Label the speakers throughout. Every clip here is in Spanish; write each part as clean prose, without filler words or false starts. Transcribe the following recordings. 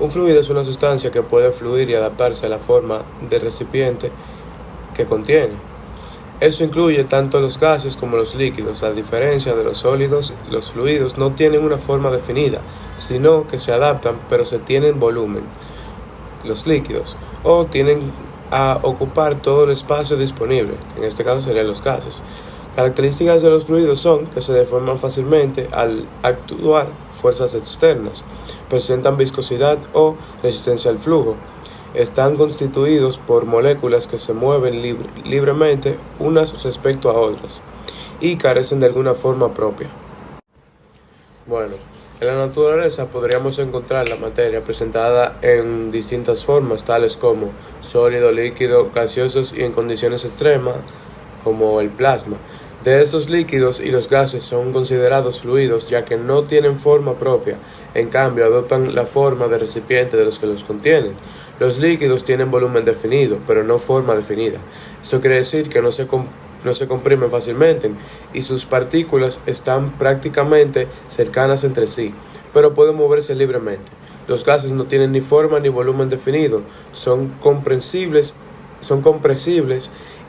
Speaker 1: Un fluido es una sustancia que puede fluir y adaptarse a la forma del recipiente que contiene. Eso incluye tanto los gases como los líquidos. A diferencia de los sólidos, los fluidos no tienen una forma definida, sino que se adaptan, pero se tienen volumen. Los líquidos, o tienen a ocupar todo el espacio disponible, en este caso serían los gases. Características de los fluidos son que se deforman fácilmente al actuar fuerzas externas, presentan viscosidad o resistencia al flujo, están constituidos por moléculas que se mueven libremente unas respecto a otras y carecen de alguna forma propia. Bueno, en la naturaleza podríamos encontrar la materia presentada en distintas formas, tales como sólido, líquido, gaseosos y en condiciones extremas, como el plasma. De estos líquidos y los gases son considerados fluidos ya que no tienen forma propia, en cambio adoptan la forma de recipiente de los que los contienen. Los líquidos tienen volumen definido, pero no forma definida. Esto quiere decir que no se comprimen fácilmente y sus partículas están prácticamente cercanas entre sí, pero pueden moverse libremente. Los gases no tienen ni forma ni volumen definido, son compresibles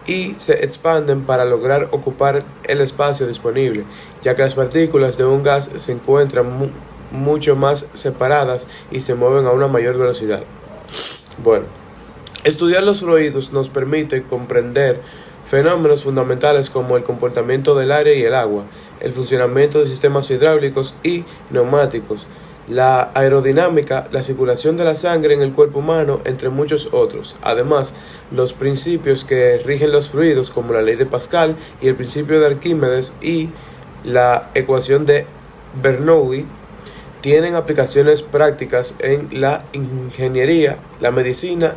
Speaker 1: y se expanden para lograr ocupar el espacio disponible, ya que las partículas de un gas se encuentran mucho más separadas y se mueven a una mayor velocidad. Bueno, estudiar los fluidos nos permite comprender fenómenos fundamentales como el comportamiento del aire y el agua, el funcionamiento de sistemas hidráulicos y neumáticos, la aerodinámica, la circulación de la sangre en el cuerpo humano, entre muchos otros. Además, los principios que rigen los fluidos, como la ley de Pascal y el principio de Arquímedes y la ecuación de Bernoulli, tienen aplicaciones prácticas en la ingeniería, la medicina,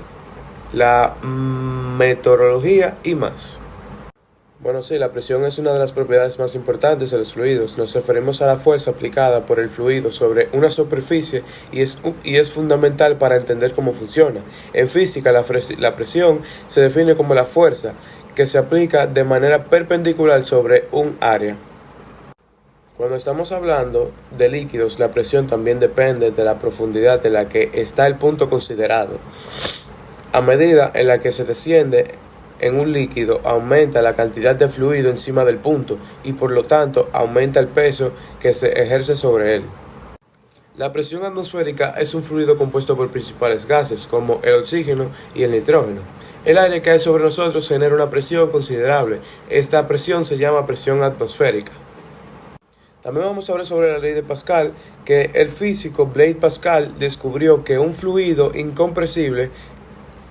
Speaker 1: la meteorología y más. Bueno, sí, la presión es una de las propiedades más importantes de los fluidos. Nos referimos a la fuerza aplicada por el fluido sobre una superficie y es fundamental para entender cómo funciona. En física, la presión se define como la fuerza que se aplica de manera perpendicular sobre un área. Cuando estamos hablando de líquidos, la presión también depende de la profundidad en la que está el punto considerado. A medida en la que se desciende en un líquido, aumenta la cantidad de fluido encima del punto y por lo tanto aumenta el peso que se ejerce sobre él. La presión atmosférica es un fluido compuesto por principales gases como el oxígeno y el nitrógeno. El aire que hay sobre nosotros genera una presión considerable. Esta presión se llama presión atmosférica. También vamos a hablar sobre la ley de Pascal, que el físico Blaise Pascal descubrió que un fluido incompresible,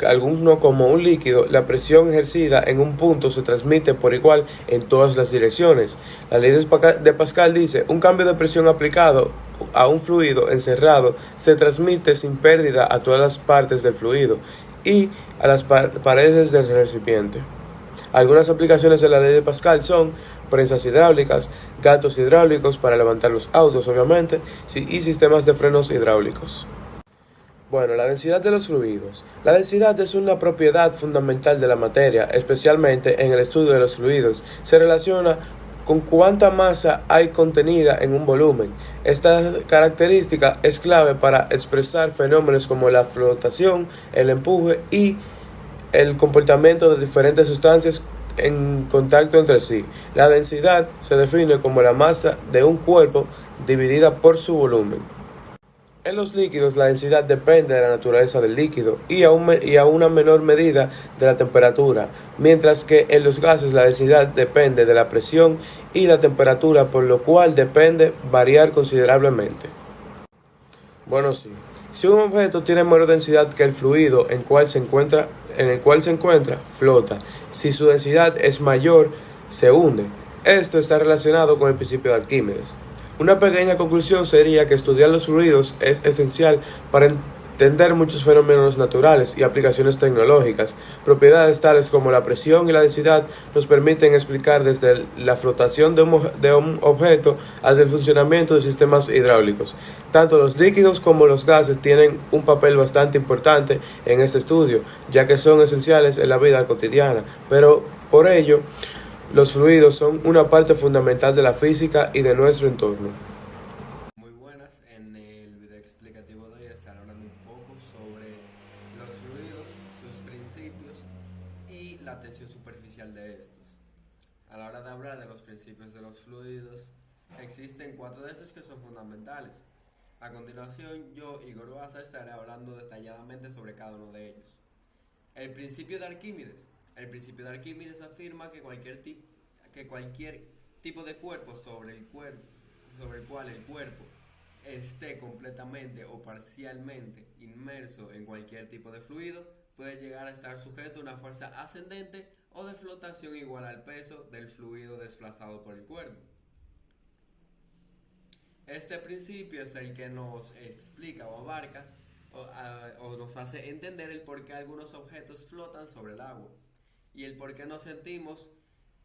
Speaker 1: alguno como un líquido, la presión ejercida en un punto se transmite por igual en todas las direcciones. La ley de Pascal dice, un cambio de presión aplicado a un fluido encerrado se transmite sin pérdida a todas las partes del fluido y a las paredes del recipiente. Algunas aplicaciones de la ley de Pascal son prensas hidráulicas, gatos hidráulicos para levantar los autos, obviamente, y sistemas de frenos hidráulicos. Bueno, la densidad de los fluidos. La densidad es una propiedad fundamental de la materia, especialmente en el estudio de los fluidos. Se relaciona con cuánta masa hay contenida en un volumen. Esta característica es clave para expresar fenómenos como la flotación, el empuje y el comportamiento de diferentes sustancias en contacto entre sí. La densidad se define como la masa de un cuerpo dividida por su volumen. En los líquidos la densidad depende de la naturaleza del líquido y a una menor medida de la temperatura, mientras que en los gases la densidad depende de la presión y la temperatura, por lo cual depende variar considerablemente. Bueno, sí. Si un objeto tiene menor densidad que el fluido en el cual se encuentra, flota. Si su densidad es mayor, se hunde. Esto está relacionado con el principio de Arquímedes. Una pequeña conclusión sería que estudiar los fluidos es esencial para entender muchos fenómenos naturales y aplicaciones tecnológicas. Propiedades tales como la presión y la densidad nos permiten explicar desde la flotación de un objeto hasta el funcionamiento de sistemas hidráulicos. Tanto los líquidos como los gases tienen un papel bastante importante en este estudio, ya que son esenciales en la vida cotidiana, pero por ello, los fluidos son una parte fundamental de la física y de nuestro entorno.
Speaker 2: Muy buenas, en el video explicativo de hoy estaré hablando un poco sobre los fluidos, sus principios y la tensión superficial de estos. A la hora de hablar de los principios de los fluidos, existen 4 de esos que son fundamentales. A continuación, yo, Igor Baza, estaré hablando detalladamente sobre cada uno de ellos. El principio de Arquímedes. El principio de Arquímedes afirma que cualquier tipo de cuerpo sobre el cual el cuerpo esté completamente o parcialmente inmerso en cualquier tipo de fluido puede llegar a estar sujeto a una fuerza ascendente o de flotación igual al peso del fluido desplazado por el cuerpo. Este principio es el que nos explica o abarca o nos hace entender el por qué algunos objetos flotan sobre el agua y el por qué nos sentimos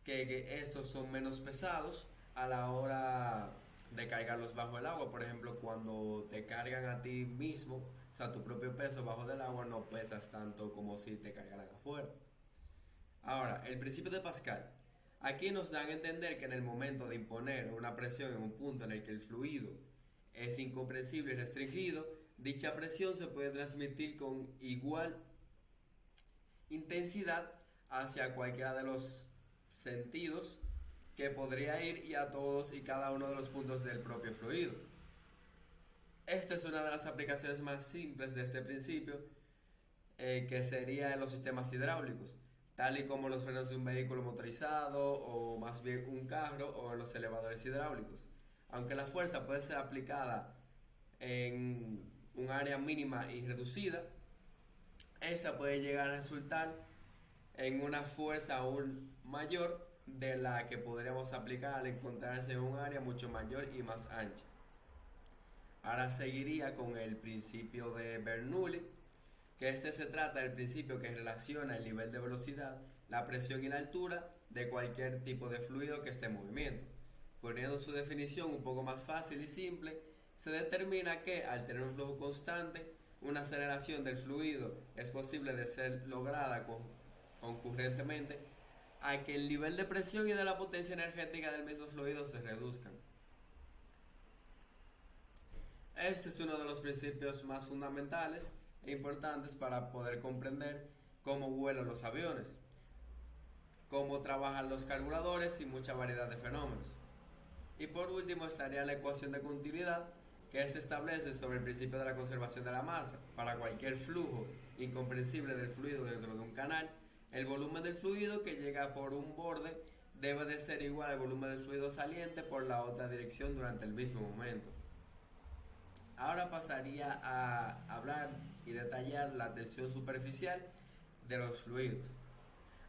Speaker 2: que estos son menos pesados a la hora de cargarlos bajo el agua. Por ejemplo, cuando te cargan a ti mismo, o sea, tu propio peso bajo del agua, no pesas tanto como si te cargaran afuera. Ahora, el principio de Pascal. Aquí nos dan a entender que en el momento de imponer una presión en un punto en el que el fluido es incomprensible y restringido, dicha presión se puede transmitir con igual intensidad hacia cualquiera de los sentidos que podría ir y a todos y cada uno de los puntos del propio fluido. Esta es una de las aplicaciones más simples de este principio, que sería en los sistemas hidráulicos, tal y como los frenos de un vehículo motorizado o más bien un carro o en los elevadores hidráulicos. Aunque la fuerza puede ser aplicada en un área mínima y reducida, esa puede llegar a resultar en una fuerza aún mayor de la que podríamos aplicar al encontrarse en un área mucho mayor y más ancha. Ahora seguiría con el principio de Bernoulli, que se trata del principio que relaciona el nivel de velocidad, la presión y la altura de cualquier tipo de fluido que esté en movimiento. Poniendo su definición un poco más fácil y simple, se determina que al tener un flujo constante, una aceleración del fluido es posible de ser lograda concurrentemente a que el nivel de presión y de la potencia energética del mismo fluido se reduzcan. Este es uno de los principios más fundamentales e importantes para poder comprender cómo vuelan los aviones, cómo trabajan los carburadores y mucha variedad de fenómenos. Y por último estaría la ecuación de continuidad, que se establece sobre el principio de la conservación de la masa. Para cualquier flujo incomprensible del fluido dentro de un canal, el volumen del fluido que llega por un borde debe de ser igual al volumen del fluido saliente por la otra dirección durante el mismo momento. Ahora pasaría a hablar y detallar la tensión superficial de los fluidos.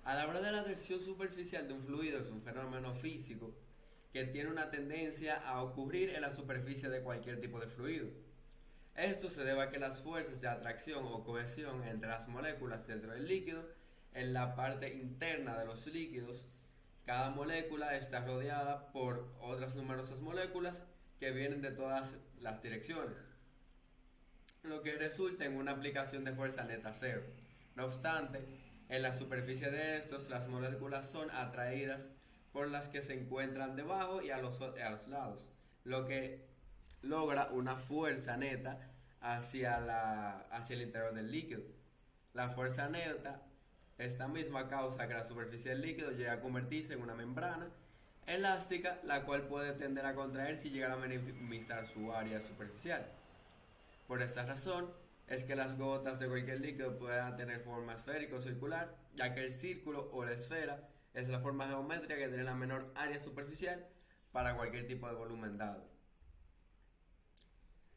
Speaker 2: Al hablar de la tensión superficial de un fluido, es un fenómeno físico que tiene una tendencia a ocurrir en la superficie de cualquier tipo de fluido. Esto se debe a que las fuerzas de atracción o cohesión entre las moléculas dentro del líquido, en la parte interna de los líquidos, cada molécula está rodeada por otras numerosas moléculas que vienen de todas las direcciones, lo que resulta en una aplicación de fuerza neta cero. No obstante, en la superficie de estos, las moléculas son atraídas por las que se encuentran debajo y a los lados, lo que logra una fuerza neta hacia el interior del líquido. La fuerza neta, esta misma causa que la superficie del líquido llegue a convertirse en una membrana elástica, la cual puede tender a contraer si llegara a minimizar su área superficial. Por esta razón es que las gotas de cualquier líquido puedan tener forma esférica o circular, ya que el círculo o la esfera es la forma geométrica que tiene la menor área superficial para cualquier tipo de volumen dado.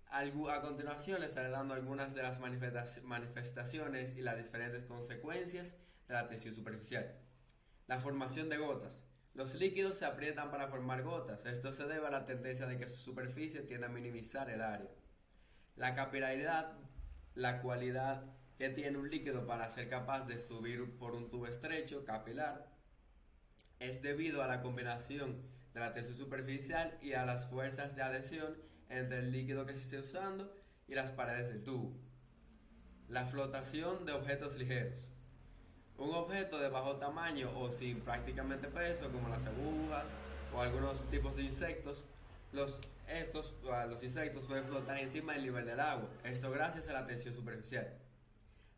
Speaker 2: A continuación les estaré dando algunas de las manifestaciones y las diferentes consecuencias de la tensión superficial. La formación de gotas. Los líquidos se aprietan para formar gotas. Esto se debe a la tendencia de que su superficie tiende a minimizar el área. La capilaridad, la cualidad que tiene un líquido para ser capaz de subir por un tubo estrecho, capilar, es debido a la combinación de la tensión superficial y a las fuerzas de adhesión entre el líquido que se esté usando y las paredes del tubo. La flotación de objetos ligeros. Un objeto de bajo tamaño o sin prácticamente peso, como las agujas o algunos tipos de insectos, Los insectos pueden flotar encima del nivel del agua, esto gracias a la tensión superficial.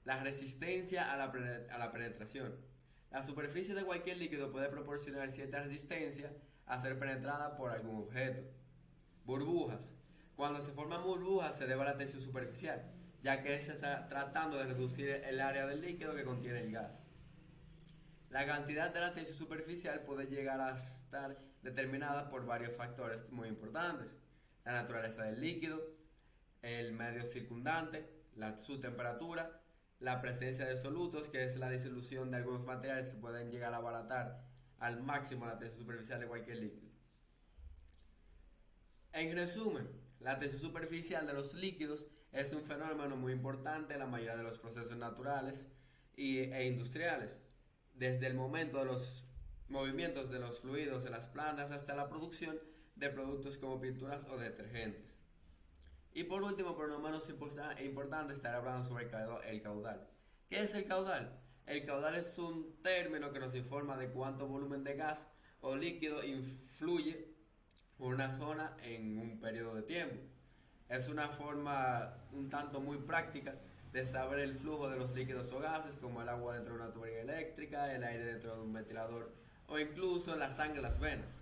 Speaker 2: La resistencia a la penetración. La superficie de cualquier líquido puede proporcionar cierta resistencia a ser penetrada por algún objeto. Burbujas. Cuando se forman burbujas se debe a la tensión superficial, ya que se está tratando de reducir el área del líquido que contiene el gas. La cantidad de la tensión superficial puede llegar a estar determinada por varios factores muy importantes: la naturaleza del líquido, el medio circundante, su temperatura, la presencia de solutos, que es la disolución de algunos materiales que pueden llegar a abaratar al máximo la tensión superficial de cualquier líquido. En resumen, la tensión superficial de los líquidos es un fenómeno muy importante en la mayoría de los procesos naturales e industriales, desde el momento de los movimientos de los fluidos en las plantas hasta la producción de productos como pinturas o detergentes. Y por último, pero no menos importante, estar hablando sobre el caudal. ¿Qué es el caudal? El caudal es un término que nos informa de cuánto volumen de gas o líquido influye por una zona en un periodo de tiempo. Es una forma un tanto muy práctica de saber el flujo de los líquidos o gases, como el agua dentro de una tubería eléctrica, el aire dentro de un ventilador o incluso la sangre en las venas.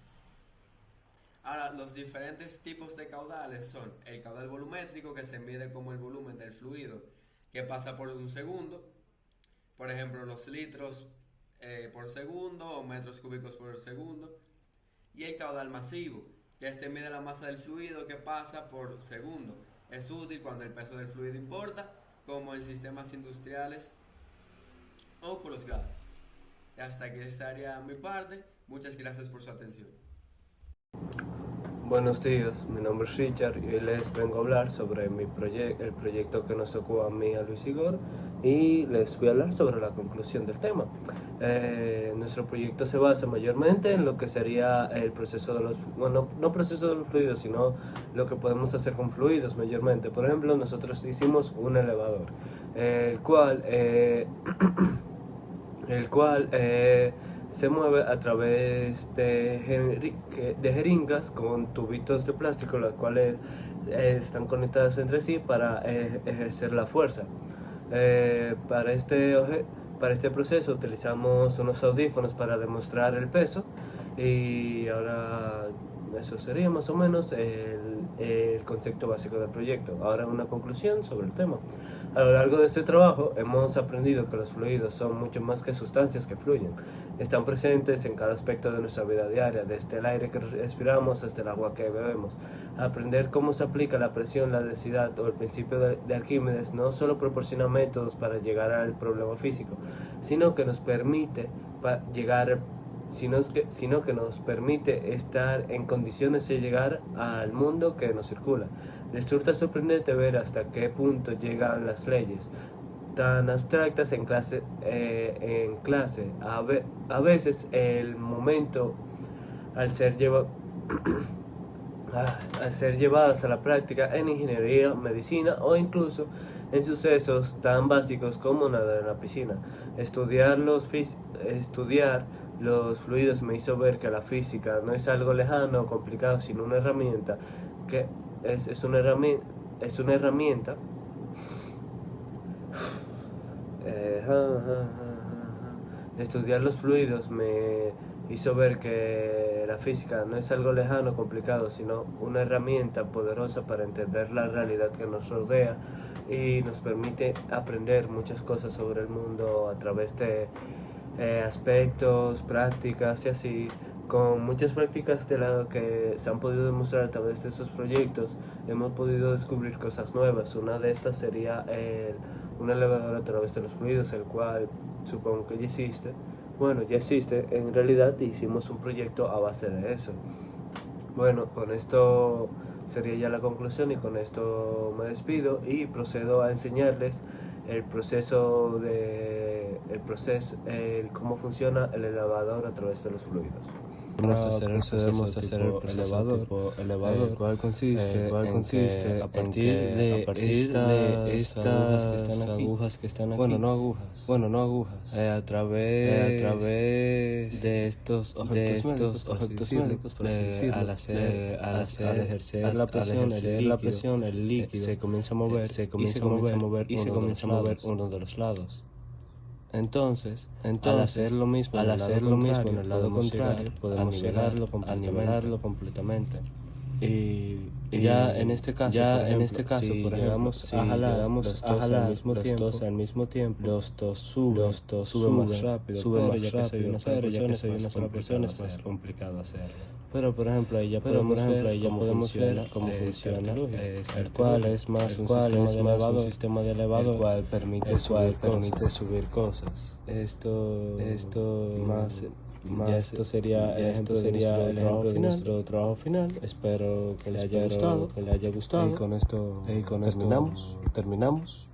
Speaker 2: Ahora, los diferentes tipos de caudales son el caudal volumétrico, que se mide como el volumen del fluido que pasa por un segundo, por ejemplo los litros por segundo o metros cúbicos por segundo, y el caudal masivo, que este mide la masa del fluido que pasa por segundo. Es útil cuando el peso del fluido importa, como en sistemas industriales o con los gases. Y hasta aquí estaría mi parte. Muchas gracias por su atención.
Speaker 3: Buenos días, mi nombre es Richard y hoy les vengo a hablar sobre el proyecto que nos tocó a mí, a Luis Igor, y les voy a hablar sobre la conclusión del tema. Nuestro proyecto se basa mayormente en lo que sería el proceso de los, bueno, no proceso de los fluidos, sino lo que podemos hacer con fluidos mayormente. Por ejemplo, nosotros hicimos un elevador, el cual se mueve a través de jeringas con tubitos de plástico, las cuales están conectadas entre sí para ejercer la fuerza. Para este proceso utilizamos unos audífonos para demostrar el peso, y ahora eso sería más o menos el concepto básico del proyecto. Ahora una conclusión sobre el tema. A lo largo de este trabajo hemos aprendido que los fluidos son mucho más que sustancias que fluyen. Están presentes en cada aspecto de nuestra vida diaria, desde el aire que respiramos hasta el agua que bebemos. Aprender cómo se aplica la presión, la densidad o el principio de Arquímedes no solo proporciona métodos para llegar al problema físico, sino que nos permite sino que nos permite estar en condiciones de llegar al mundo que nos circula. Resulta sorprendente ver hasta qué punto llegan las leyes tan abstractas en clase. A veces el momento al ser llevadas a la práctica en ingeniería, medicina o incluso en sucesos tan básicos como nadar en la piscina. Estudiar los fluidos me hizo ver que la física no es algo lejano o complicado, sino una herramienta que es una herramienta Estudiar los fluidos me hizo ver que la física no es algo lejano o complicado, sino una herramienta poderosa para entender la realidad que nos rodea y nos permite aprender muchas cosas sobre el mundo a través de aspectos, prácticas y así. Con muchas prácticas de lado que se han podido demostrar a través de estos proyectos, hemos podido descubrir cosas nuevas. Una de estas sería un elevador a través de los fluidos, el cual supongo que ya existe. Bueno, ya existe, en realidad hicimos un proyecto a base de eso. Bueno, con esto sería ya la conclusión y con esto me despido y procedo a enseñarles cómo funciona el elevador a través de los fluidos. procedemos a hacer el proceso tipo elevador, cual consiste a partir de estas agujas que están aquí, bueno, no agujas, a través de estos objetos médicos, al ejercer la presión, el líquido se comienza a mover, uno de los lados. Entonces, al hacer lo mismo en el lado contrario, podemos nivelarlo completamente. Y ya en este caso, por ejemplo, si llegamos a jalar los dos al mismo tiempo, los dos suben más rápido, ya que soy una sola persona es más complicado hacerlo. Pero por ejemplo ahí ya podemos ver cómo funciona, el cual es más un sistema de elevador, el cual permite subir cosas. Esto sería el ejemplo de nuestro trabajo final. Espero que les haya gustado. Y con esto terminamos.